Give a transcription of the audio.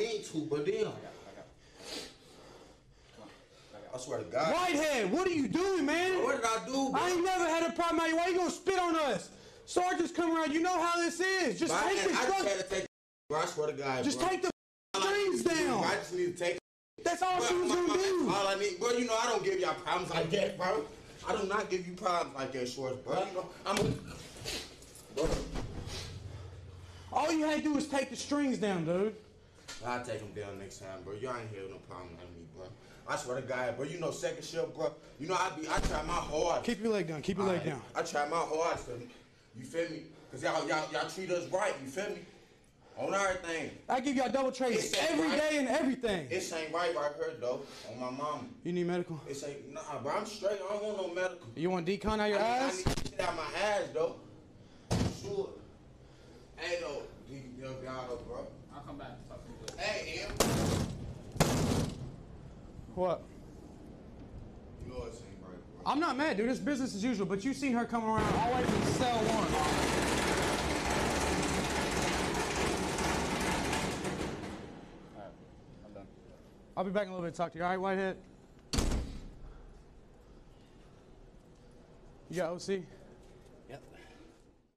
need to, but then. I swear to God. Whitehead, what are you doing, man? What did I do, bro? I ain't never had a problem out here. Why you gonna spit on us? Sergeants come around. You know how this is. Just take the strings. Bro, I swear to God, just take the strings down. I just need to take. That's all she was gonna do. All I need, bro. You know I don't give y'all problems like that, bro. I do not give you problems like that, Schwartz, bro. You know bro. All you had to do was take the strings down, dude. I'll take them down next time, bro. You ain't have no problem like me, bro. I swear to God, bro. You know, second shift, bro. You know, I try my hardest. Keep your leg down. Keep your leg down. I try my hardest, you feel me? Cause y'all treat us right. You feel me? On everything. I give y'all double trades every day and everything. It ain't right here, though. On my mama. You need medical? It ain't. Nah, bro. I'm straight. I don't want no medical. You want decon out your ass? I need shit out my ass, though. Sure. Hey, though. Y'all, bro. I'll come back and talk to you later. Hey, Em. What? You know it ain't right, bro. I'm not mad, dude. It's business as usual. But you seen her coming around all the way from cell 1. I'll be back in a little bit to talk to you. All right, Whitehead? You got OC?